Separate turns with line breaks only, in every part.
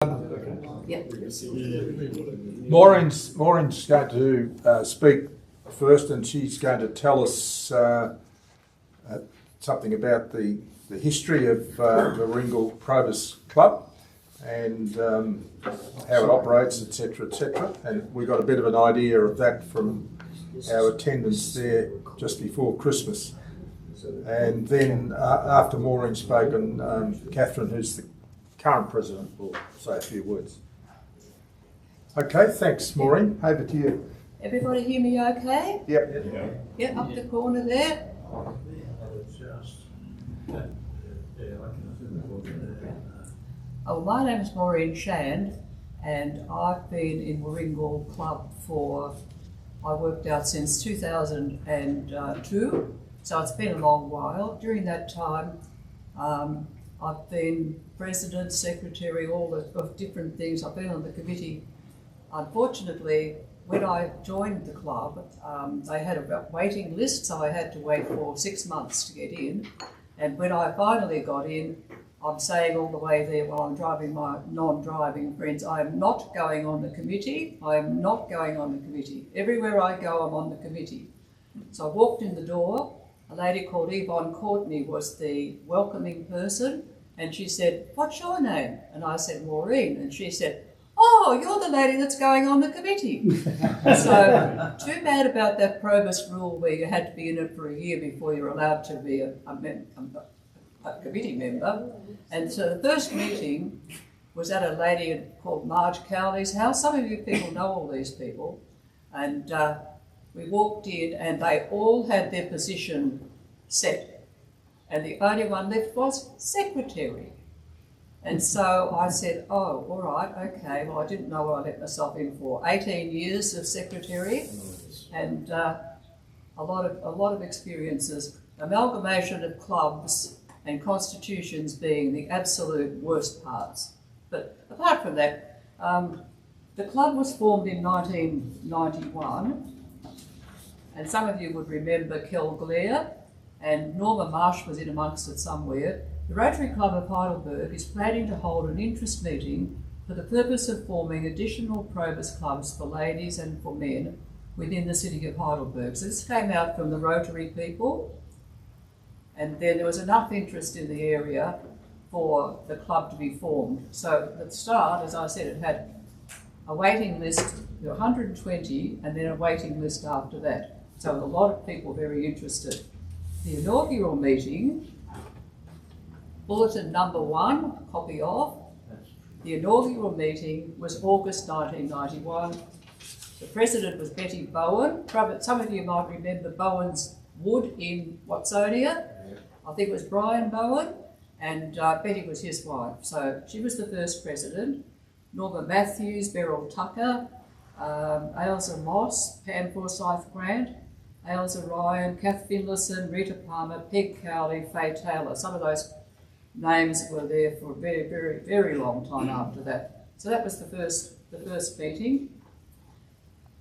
Yep.
Maureen's going to speak first, and she's going to tell us something about the history of the Warringal Probus Club and how it operates, etc., etc. And we got a bit of an idea of that from our attendance there just before Christmas. And then after Maureen's spoken, Catherine, who's the current president, will say a few words. Okay, thanks, Maureen. Over to you.
Everybody hear me okay?
Yep.
Yep, up the corner there. Oh, my name's Maureen Shand, and I've been in Warringal Club I worked out since 2002, so it's been a long while. During that time, I've been president, secretary, all of different things. I've been on the committee. Unfortunately, when I joined the club, they had a waiting list, so I had to wait for 6 months to get in. And when I finally got in, I'm saying all the way there while I'm driving my non-driving friends, I am not going on the committee. I am not going on the committee. Everywhere I go, I'm on the committee. So I walked in the door. A lady called Yvonne Courtney was the welcoming person, and she said, "What's your name?" And I said, "Maureen." And she said, "Oh, you're the lady that's going on the committee." So, too bad about that Probus rule where you had to be in it for a year before you're allowed to be a committee member. And so the first meeting was at a lady called Marge Cowley's house. Some of you people know all these people. And we walked in and they all had their position set. And the only one left was secretary. And so I said, "Oh, all right, okay." Well, I didn't know what I let myself in for. 18 years of secretary, and a lot of experiences. Amalgamation of clubs and constitutions being the absolute worst parts. But apart from that, the club was formed in 1991, and some of you would remember Kel Glare, and Norma Marsh was in amongst it somewhere. The Rotary Club of Heidelberg is planning to hold an interest meeting for the purpose of forming additional Probus clubs for ladies and for men within the city of Heidelberg. So this came out from the Rotary people, and then there was enough interest in the area for the club to be formed. So at the start, as I said, it had a waiting list, 120, and then a waiting list after that. So a lot of people very interested. The inaugural meeting, bulletin number 1, copy of. The inaugural meeting was August 1991. The president was Betty Bowen. Some of you might remember Bowen's Wood in Watsonia. I think it was Brian Bowen, and Betty was his wife. So she was the first president. Norma Matthews, Beryl Tucker, Ailsa Moss, Pam Forsyth Grant, Ailsa Ryan, Kath Finlayson, Rita Palmer, Peg Cowley, Faye Taylor. Some of those names were there for a very, very, very long time after that. So that was the first meeting.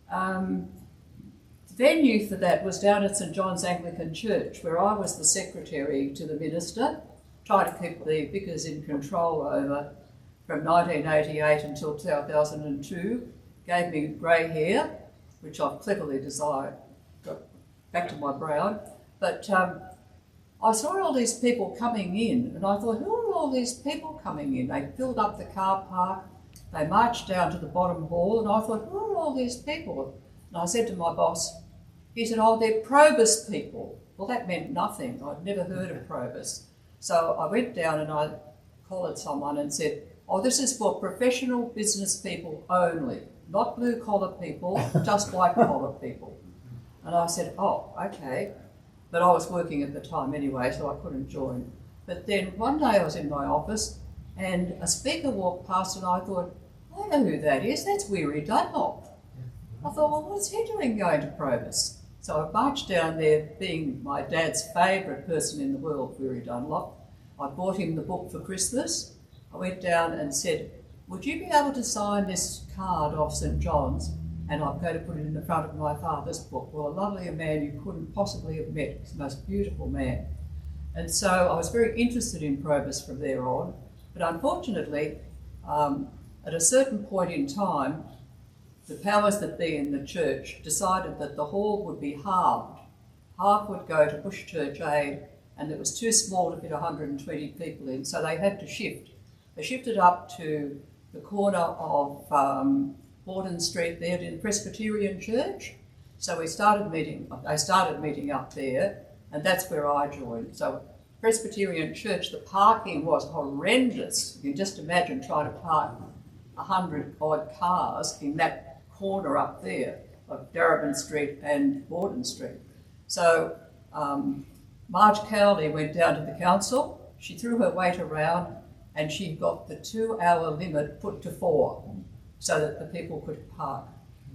The venue for that was down at St John's Anglican Church, where I was the secretary to the minister, trying to keep the vicars in control over from 1988 until 2002. Gave me grey hair, which I've cleverly got back to my brown. But I saw all these people coming in, and I thought, who are all these people coming in? They filled up the car park, they marched down to the bottom hall, and I thought, who are all these people? And I said to my boss, he said, "Oh, they're Probus people." Well, that meant nothing. I'd never heard of Probus. So I went down and I collared someone and said, "Oh, this is for professional business people only, not blue-collar people, just white-collar people." And I said, "Oh, okay." But I was working at the time anyway, so I couldn't join. But then one day I was in my office and a speaker walked past and I thought, I know who that is, that's Weary Dunlop. I thought, well, what's he doing going to Probus? So I marched down there, being my dad's favourite person in the world, Weary Dunlop. I bought him the book for Christmas. I went down and said, "Would you be able to sign this card off St John's? And I'm going to put it in the front of my father's book." Well, a lovelier man you couldn't possibly have met. He's the most beautiful man. And so I was very interested in Probus from there on. But unfortunately, At a certain point in time, the powers that be in the church decided that the hall would be halved. Half would go to Bush Church Aid, and it was too small to fit 120 people in, so they had to shift. They shifted up to the corner of Borden Street there in the Presbyterian Church. So they started meeting up there, and that's where I joined. So Presbyterian Church, the parking was horrendous. You can just imagine trying to park 100 odd cars in that corner up there of Darebin Street and Borden Street. So Marge Cowley went down to the council, she threw her weight around, and she got the 2-hour limit put to 4 so that the people could park.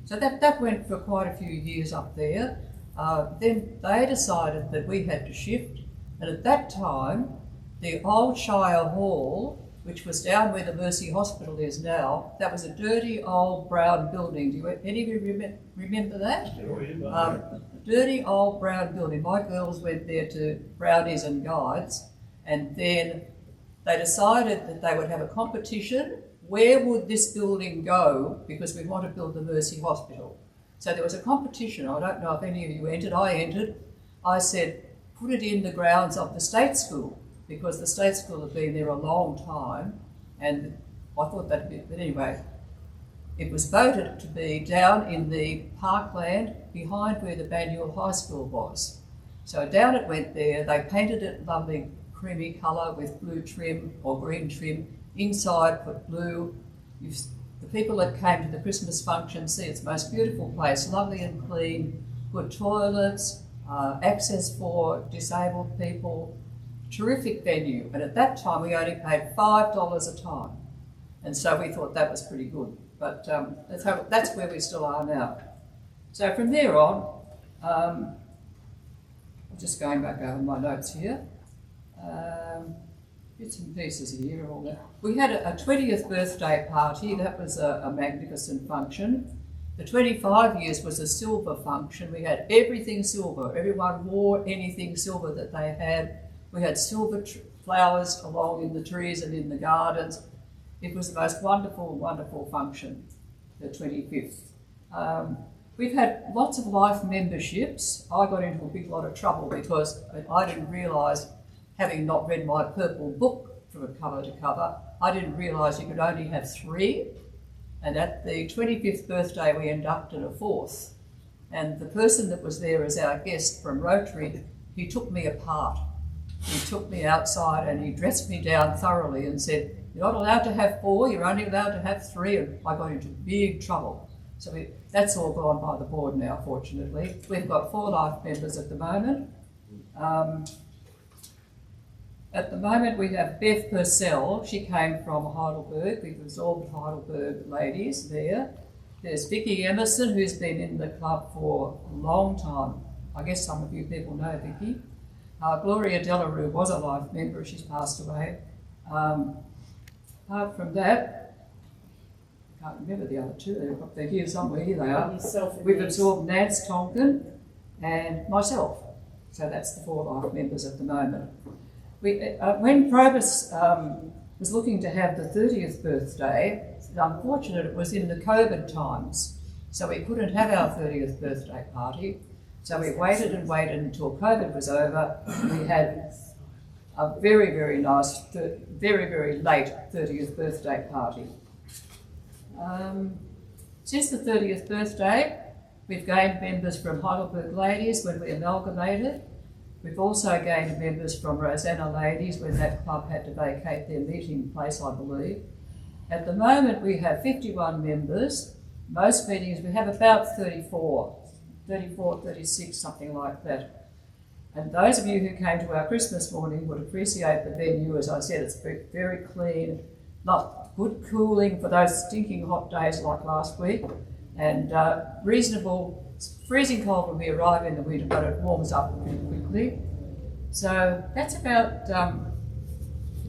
So that went for quite a few years up there. Then they decided that we had to shift, and at that time, the old Shire Hall, which was down where the Mercy Hospital is now, that was a dirty old brown building. Do any of you remember that? Dirty old brown building. My girls went there to brownies and guides, and then they decided that they would have a competition. Where would this building go? Because we want to build the Mercy Hospital. So there was a competition. I don't know if any of you entered. I entered. I said, put it in the grounds of the state school, because the state school had been there a long time, and I thought that'd be, but anyway, it was voted to be down in the parkland behind where the Banyule High School was. So down it went there. They painted it lovely creamy colour with blue trim or green trim. Inside put blue. The people that came to the Christmas function see it's the most beautiful place, lovely and clean, good toilets, access for disabled people, terrific venue. And at that time we only paid $5 a time, and so we thought that was pretty good. But that's where we still are now. So from there on, I'm just going back over my notes here. Bits and pieces here, all that. We had a 20th birthday party. That was a magnificent function. The 25 years was a silver function. We had everything silver. Everyone wore anything silver that they had. We had silver flowers along in the trees and in the gardens. It was the most wonderful, wonderful function, the 25th. We've had lots of life memberships. I got into a big lot of trouble because I didn't realise, having not read my purple book from cover to cover, I didn't realise you could only have 3. And at the 25th birthday, we inducted a 4th. And the person that was there as our guest from Rotary, he took me apart. He took me outside and he dressed me down thoroughly and said, "You're not allowed to have 4, you're only allowed to have 3, and I got into big trouble. So that's all gone by the board now, fortunately. We've got 4 life members at the moment. At the moment we have Bev Purcell. She came from Heidelberg. We've absorbed Heidelberg ladies there. There's Vicky Emerson, who's been in the club for a long time. I guess some of you people know Vicky. Gloria Delarue was a life member. She's passed away. Apart from that, I can't remember the other 2. They're here somewhere. Here they are. We've absorbed Nance Tonkin and myself. So that's the 4 life members at the moment. When Probus was looking to have the 30th birthday, it's unfortunate it was in the COVID times, so we couldn't have our 30th birthday party. So we waited and waited until COVID was over. We had a very, very nice, very, very late 30th birthday party. Since the 30th birthday, we've gained members from Heidelberg Ladies when we amalgamated. We've also gained members from Rosanna Ladies when that club had to vacate their meeting place, I believe. At the moment we have 51 members. Most meetings we have about 34, 36, something like that. And those of you who came to our Christmas morning would appreciate the venue. As I said, it's very clean, not good cooling for those stinking hot days like last week, and reasonable. It's freezing cold when we arrive in the winter, but it warms up pretty quickly. So that's about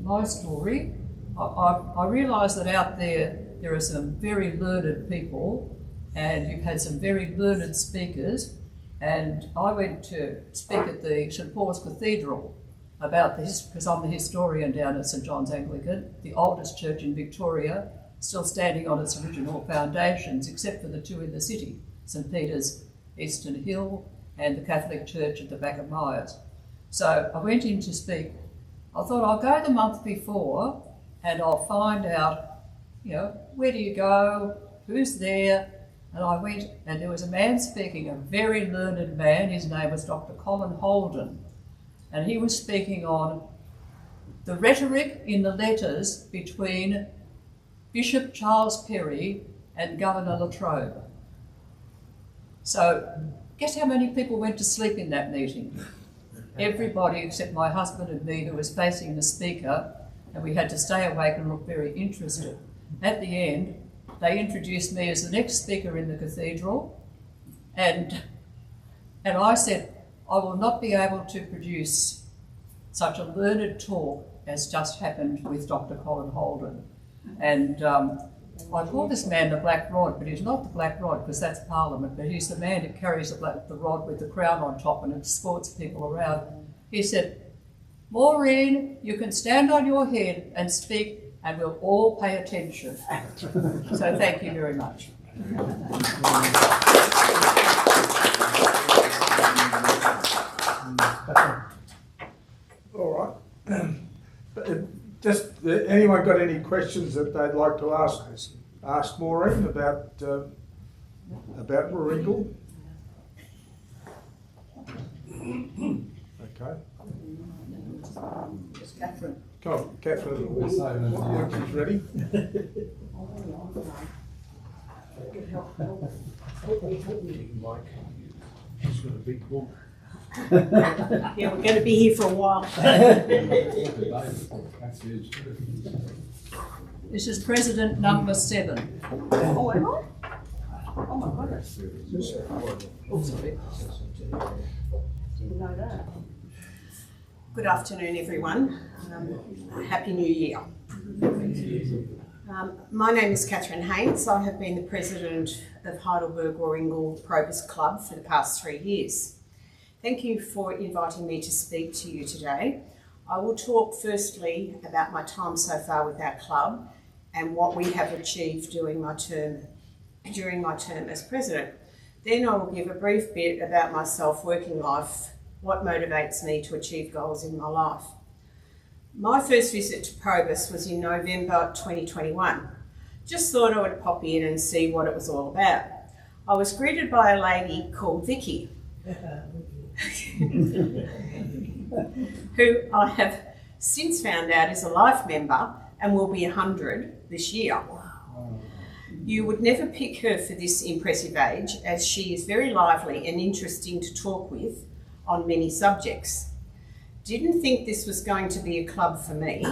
my story. I realise that out there are some very learned people, and you've had some very learned speakers. And I went to speak at the St Paul's Cathedral about this, because I'm the historian down at St John's Anglican, the oldest church in Victoria. still standing on its original foundations, except for the two in the city, St Peter's, Eastern Hill, and the Catholic Church at the back of Myers. So I went in to speak. I thought I'll go the month before and I'll find out, where do you go, who's there? And I went, and there was a man speaking, a very learned man. His name was Dr. Colin Holden. And he was speaking on the rhetoric in the letters between Bishop Charles Perry and Governor Latrobe. So, guess how many people went to sleep in that meeting? Everybody except my husband and me, who was facing the speaker, and we had to stay awake and look very interested. At the end, they introduced me as the next speaker in the cathedral, and I said, I will not be able to produce such a learned talk as just happened with Dr. Colin Holden. And I call this man the Black Rod, but he's not the Black Rod because that's Parliament, but he's the man who carries the rod with the crown on top and escorts people around. He said, Maureen, you can stand on your head and speak and we'll all pay attention. So thank you very much.
All right. Just anyone got any questions that they'd like to ask Maureen about Warringal? Okay.
Catherine.
Come on, Catherine. She's ready.
She's got a big book.
Yeah, we're going to be here for a while.
This is President number 7.
Oh, am I? Oh my goodness.
Oh, sorry.
Didn't know that. Good afternoon, everyone. Happy New Year. My name is Catherine Haynes. I have been the president of Heidelberg Warringal Probus Club for the past 3 years. Thank you for inviting me to speak to you today. I will talk firstly about my time so far with our club and what we have achieved during my term as president. Then I will give a brief bit about myself, working life, what motivates me to achieve goals in my life. My first visit to Probus was in November 2021. Just thought I would pop in and see what it was all about. I was greeted by a lady called Vicky, who I have since found out is a life member and will be 100 this year. You would never pick her for this impressive age, as she is very lively and interesting to talk with on many subjects. Didn't think this was going to be a club for me,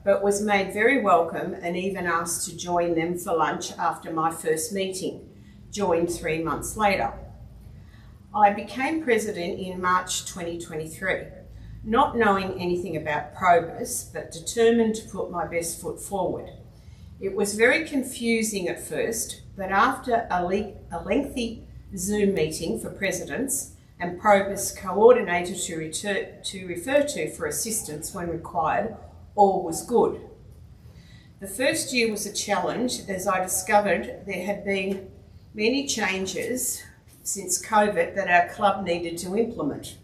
but was made very welcome and even asked to join them for lunch after my first meeting, joined 3 months later. I became president in March 2023, not knowing anything about Probus, but determined to put my best foot forward. It was very confusing at first, but after a lengthy Zoom meeting for presidents and Probus coordinator to refer to for assistance when required, all was good. The first year was a challenge, as I discovered there had been many changes since COVID that our club needed to implement.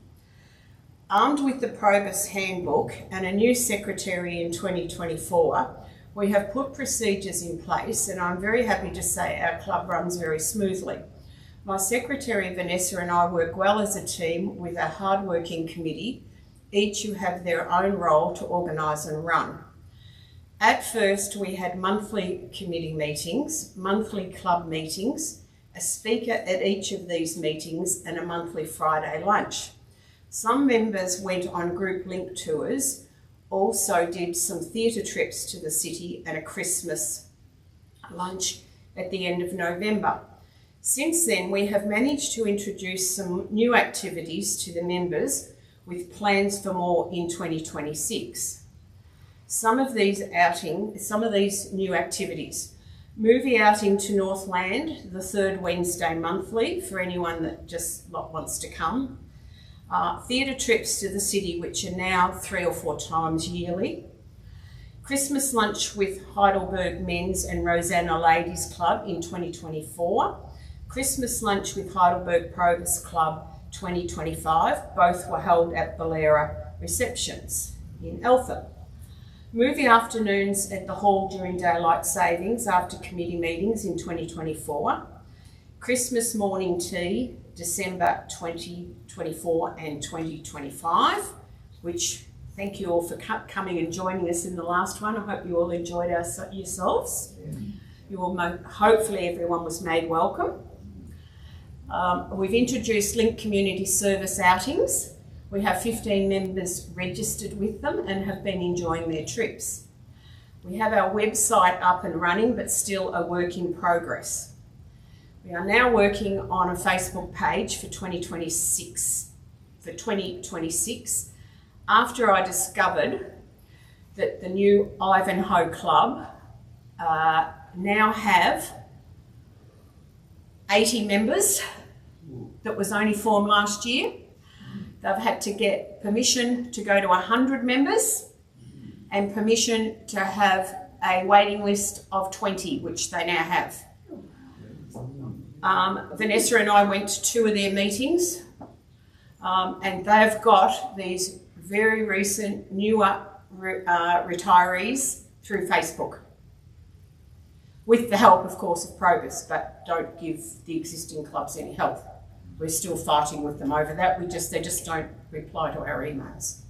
Armed with the Probus handbook and a new secretary in 2024, we have put procedures in place, and I'm very happy to say our club runs very smoothly. My secretary Vanessa and I work well as a team with a hard-working committee, each who have their own role to organise and run. At first, we had monthly committee meetings, monthly club meetings, a speaker at each of these meetings, and a monthly Friday lunch. Some members went on group link tours, also did some theatre trips to the city and a Christmas lunch at the end of November. Since then, we have managed to introduce some new activities to the members with plans for more in 2026. Some of these new activities: movie outing to Northland, the third Wednesday monthly for anyone that just wants to come. Theatre trips to the city, which are now 3 or 4 times yearly. Christmas lunch with Heidelberg Men's and Rosanna Ladies Club in 2024. Christmas lunch with Heidelberg Probus Club 2025. Both were held at Valera Receptions in Eltham. Movie afternoons at the hall during daylight savings after committee meetings in 2024. Christmas morning tea, December 2024 and 2025, which thank you all for coming and joining us in the last one. I hope you all enjoyed yourselves. You all hopefully everyone was made welcome. We've introduced Link Community Service outings. We have 15 members registered with them and have been enjoying their trips. We have our website up and running, but still a work in progress. We are now working on a Facebook page for 2026. After I discovered that the new Ivanhoe Club now have 80 members that was only formed last year. They've had to get permission to go to 100 members and permission to have a waiting list of 20, which they now have. Vanessa and I went to 2 of their meetings and they've got these very recent newer retirees through Facebook. With the help, of course, of Probus, but don't give the existing clubs any help. We're still fighting with them over that. They just don't reply to our emails.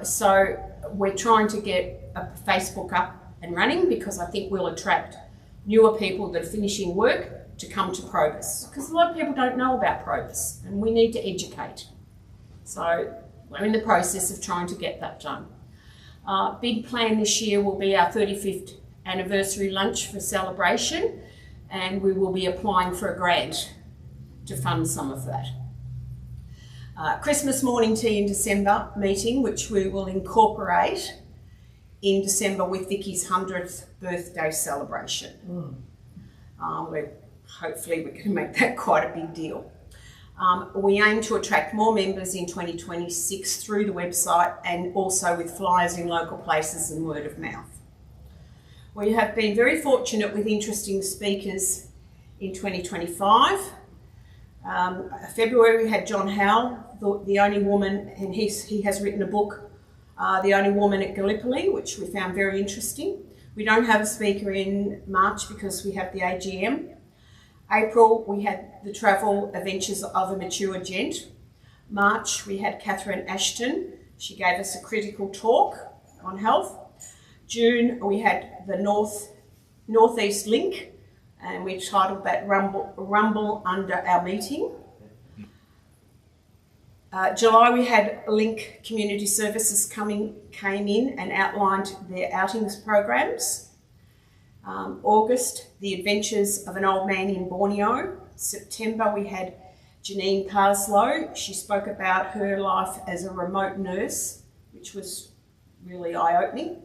So we're trying to get a Facebook up and running because I think we'll attract newer people that are finishing work to come to Probus, because a lot of people don't know about Probus and we need to educate. So we're in the process of trying to get that done. Big plan this year will be our 35th anniversary lunch for celebration, and we will be applying for a grant to fund some of that. Christmas morning tea in December meeting, which we will incorporate in December with Vicky's 100th birthday celebration. Hopefully we can make that quite a big deal. We aim to attract more members in 2026 through the website and also with flyers in local places and word of mouth. We have been very fortunate with interesting speakers in 2025. February we had John Howell, the only woman, and he has written a book, The Only Woman at Gallipoli, which we found very interesting. We don't have a speaker in March because we have the AGM. April we had the travel adventures of a mature gent. March we had Catherine Ashton. She gave us a critical talk on health. June we had the Northeast Link, and we titled that Rumble under our meeting. July we had Link Community Services came in and outlined their outings programs. August, the adventures of an old man in Borneo. September we had Janine Parslow. She spoke about her life as a remote nurse, which was really eye-opening.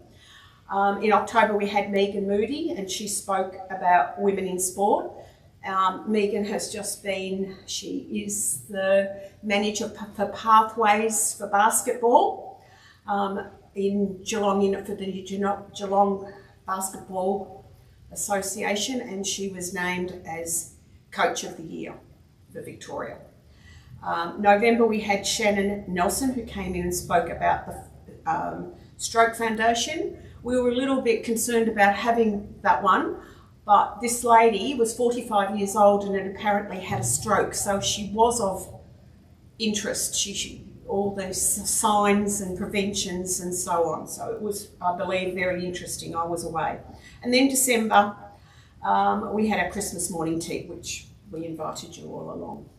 In October we had Megan Moody, and she spoke about women in sport. Megan has just been, she is the manager for Pathways for basketball in Geelong, for the Geelong Basketball Association, and she was named as Coach of the Year for Victoria. November we had Shannon Nelson, who came in and spoke about the Stroke Foundation. We were a little bit concerned about having that one, but this lady was 45 years old and had apparently had a stroke, so she was of interest. She all these signs and preventions and so on. So it was, I believe, very interesting. I was away. And then December, we had our Christmas morning tea, which we invited you all along.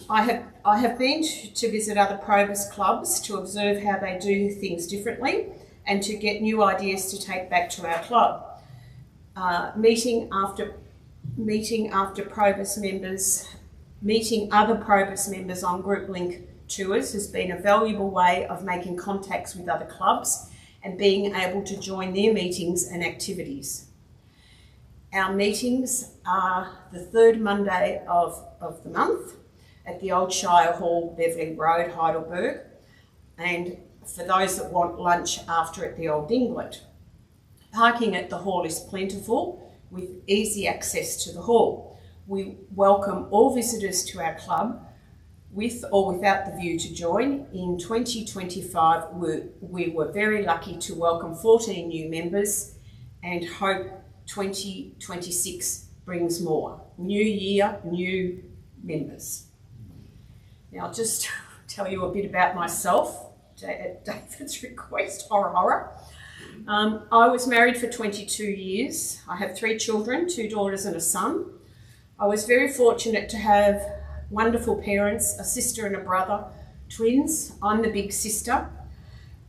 I have been to visit other Probus clubs to observe how they do things differently and to get new ideas to take back to our club. Meeting other Probus members on group link tours has been a valuable way of making contacts with other clubs and being able to join their meetings and activities. Our meetings are the third Monday of the month at the Old Shire Hall, Beverley Road, Heidelberg, and for those that want lunch after at the Old England. Parking at the hall is plentiful with easy access to the hall. We welcome all visitors to our club with or without the view to join. In 2025, we were very lucky to welcome 14 new members and hope 2026 brings more. New year, new members. Now I'll just tell you a bit about myself at David's request, horror. I was married for 22 years. I have 3 children, 2 daughters and a son. I was very fortunate to have wonderful parents, a sister and a brother, twins. I'm the big sister.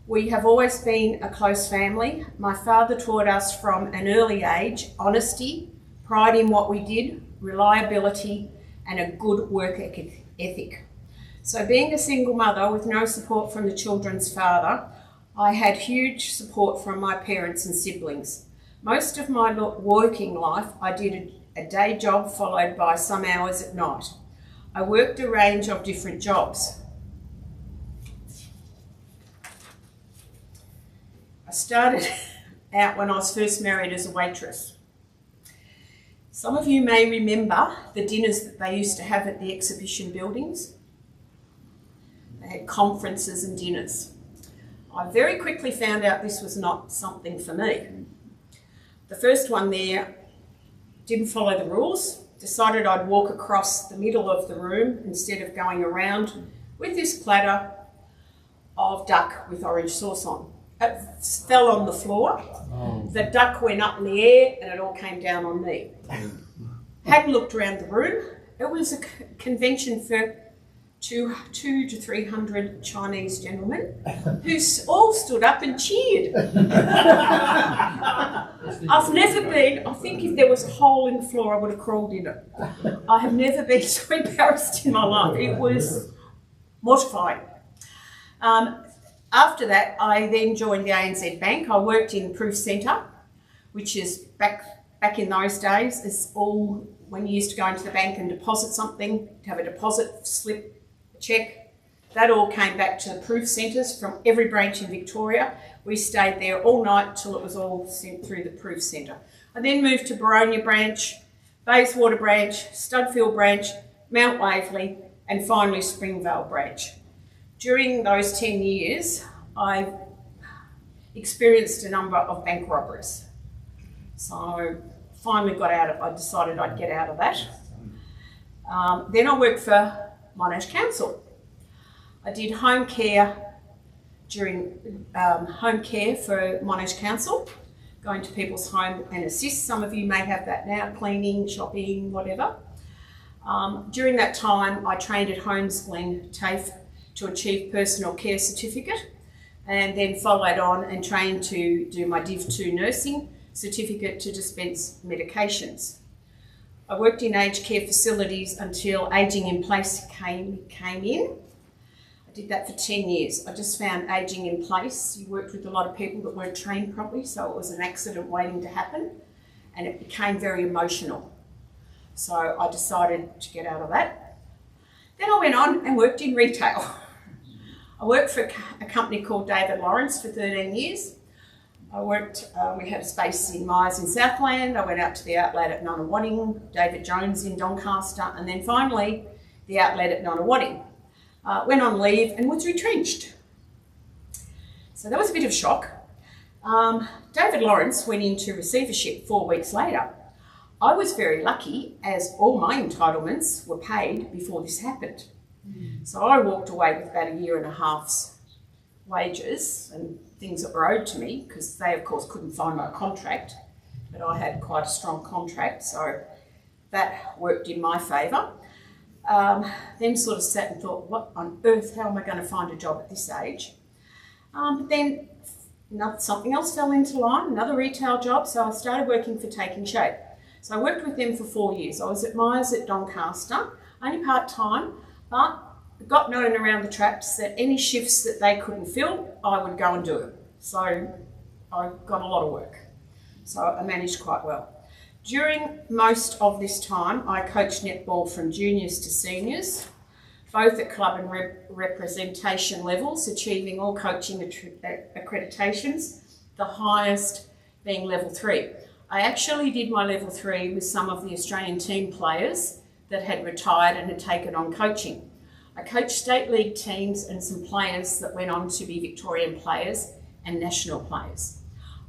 We have always been a close family. My father taught us from an early age honesty, pride in what we did, reliability, and a good work ethic. So being a single mother with no support from the children's father, I had huge support from my parents and siblings. Most of my working life, I did a day job followed by some hours at night. I worked a range of different jobs. I started out when I was first married as a waitress. Some of you may remember the dinners that they used to have at the exhibition buildings. They had conferences and dinners. I very quickly found out this was not something for me. The first one there didn't follow the rules, decided I'd walk across the middle of the room instead of going around with this platter of duck with orange sauce on. It fell on the floor, the duck went up in the air and it all came down on me. Hadn't looked around the room. It was a convention for 200 to 300 Chinese gentlemen who all stood up and cheered. I've never been, I think if there was a hole in the floor I would have crawled in it. I have never been so embarrassed in my life. It was mortifying. After that I then joined the ANZ Bank. I worked in the Proof Centre, which is back in those days, is all when you used to go into the bank and deposit something, to have a deposit slip, check, that all came back to the proof centres from every branch in Victoria. We stayed there all night till it was all sent through the proof centre. I then moved to Boronia branch, Bayswater branch, Studfield branch, Mount Waverley, and finally Springvale branch. During those 10 years, I experienced a number of bank robberies. So finally I decided I'd get out of that. Then I worked for Monash Council. I did home care for Monash Council, going to people's home and assist. Some of you may have that now, cleaning, shopping, whatever. During that time, I trained at Holmes Glen TAFE to achieve personal care certificate, and then followed on and trained to do my Div 2 nursing certificate to dispense medications. I worked in aged care facilities until Ageing in Place came in. I did that for 10 years. I just found Ageing in Place, you worked with a lot of people that weren't trained properly, so it was an accident waiting to happen, and it became very emotional. So I decided to get out of that. Then I went on and worked in retail. I worked for a company called David Lawrence for 13 years. We had a space in Myers in Southland. I went out to the outlet at Nunawading, David Jones in Doncaster, and then finally the outlet at Nunawading. Went on leave and was retrenched. So that was a bit of a shock. David Lawrence went into receivership 4 weeks later. I was very lucky as all my entitlements were paid before this happened. So I walked away with about 1.5 years wages and things that were owed to me, because they of course couldn't find my contract, but I had quite a strong contract, so that worked in my favour. Then sort of sat and thought, what on earth, how am I going to find a job at this age? But then something else fell into line, another retail job, so I started working for Taking Shape. So I worked with them for 4 years. I was at Myers at Doncaster, only part-time, but got known around the traps that any shifts that they couldn't fill, I would go and do it. So I got a lot of work. So I managed quite well. During most of this time, I coached netball from juniors to seniors both at club and representation levels, achieving all coaching accreditations, the highest being level 3. I actually did my level 3 with some of the Australian team players that had retired and had taken on coaching. I coached state league teams and some players that went on to be Victorian players and national players.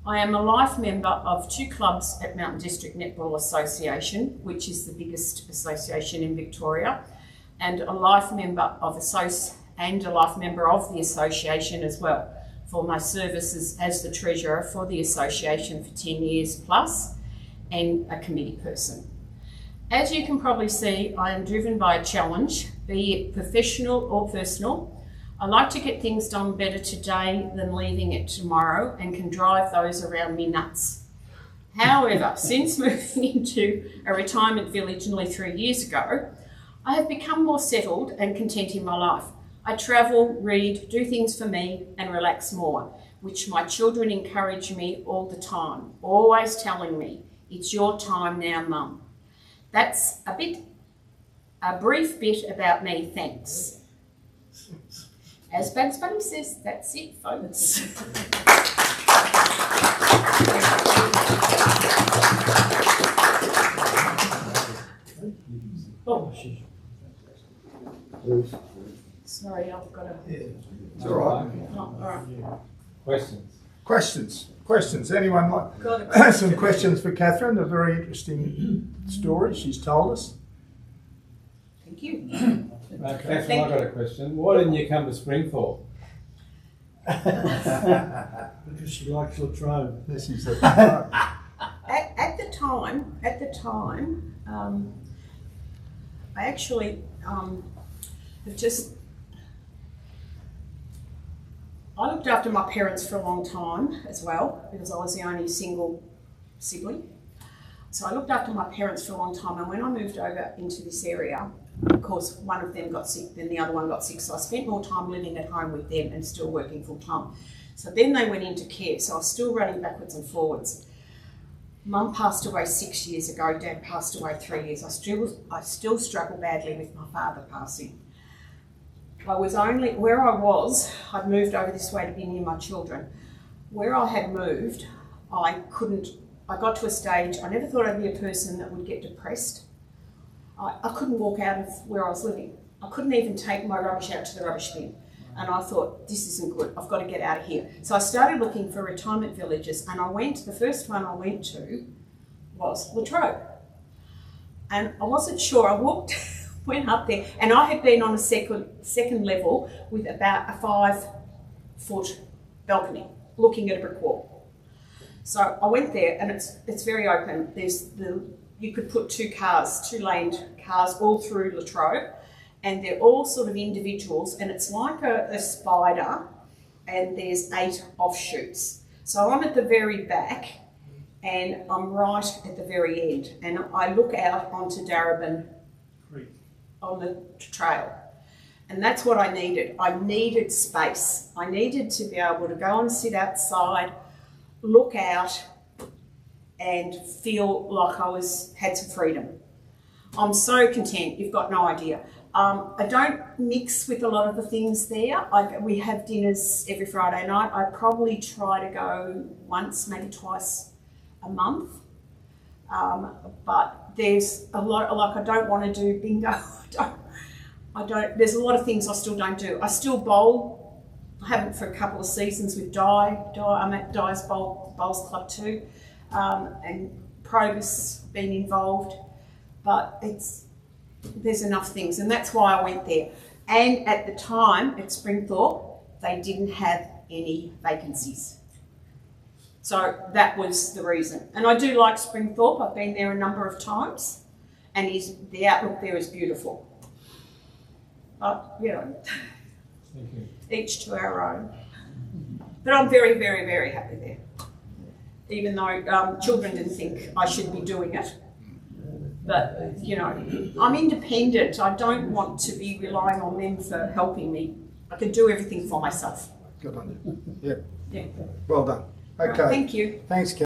I am a life member of 2 clubs at Mountain District Netball Association, which is the biggest association in Victoria, and a life member of the association as well, for my services as the treasurer for the association for 10 years plus, and a committee person. As you can probably see, I am driven by a challenge, be it professional or personal. I like to get things done better today than leaving it tomorrow, and can drive those around me nuts. However, since moving into a retirement village nearly 3 years ago, I have become more settled and content in my life. I travel, read, do things for me and relax more, which my children encourage me all the time, always telling me, "It's your time now, Mum." That's a brief bit about me, thanks. As Bugs Bunny says, that's it, folks. Oh, sorry, I've got a...
It's all right.
Oh, all right.
Questions. Anyone
Got
like some questions for Catherine? A very interesting story she's told us.
Thank you.
Catherine, I've got a question. Why didn't you come to Springthorpe?
Because she likes Latrobe.
This is the
At the time, I actually I looked after my parents for a long time as well, because I was the only single sibling. So I looked after my parents for a long time, and when I moved over into this area, of course, one of them got sick, then the other one got sick, so I spent more time living at home with them and still working full time. So then they went into care, so I was still running backwards and forwards. Mum passed away 6 years ago, Dad passed away 3 years. I still struggle badly with my father passing. I'd moved over this way to be near my children. Where I had moved, I got to a stage, I never thought I'd be a person that would get depressed. I couldn't walk out of where I was living. I couldn't even take my rubbish out to the rubbish bin. And I thought, this isn't good, I've got to get out of here. So I started looking for retirement villages, and the first one I went to was Latrobe. And I wasn't sure, went up there, and I had been on a second level with about a 5-foot balcony, looking at a brick wall. So I went there, and it's very open. You could put 2-laned cars all through Latrobe, and they're all sort of individuals, and it's like a spider, and there's 8 offshoots. So I'm at the very back, and I'm right at the very end, and I look out onto Darebin Creek on the trail. And that's what I needed. I needed space. I needed to be able to go and sit outside, look out, and feel like I had some freedom. I'm so content, you've got no idea. I don't mix with a lot of the things there. We have dinners every Friday night. I probably try to go once, maybe twice a month. But there's a lot, like I don't want to do bingo. There's a lot of things I still don't do. I still bowl. I haven't for a couple of seasons with I'm at Di's Bowls Club too. And Probus been involved, but there's enough things, and that's why I went there. And at the time at Springthorpe, they didn't have any vacancies. So that was the reason. And I do like Springthorpe. I've been there a number of times, and the outlook there is beautiful. But, each to our own. But I'm very, very, very happy there. Even though children didn't think I should be doing it. But, I'm independent. I don't want to be relying on them for helping me. I can do everything for myself.
Good on you. Yeah.
Yeah.
Well done. Okay.
Right, thank you.
Thanks, Kat.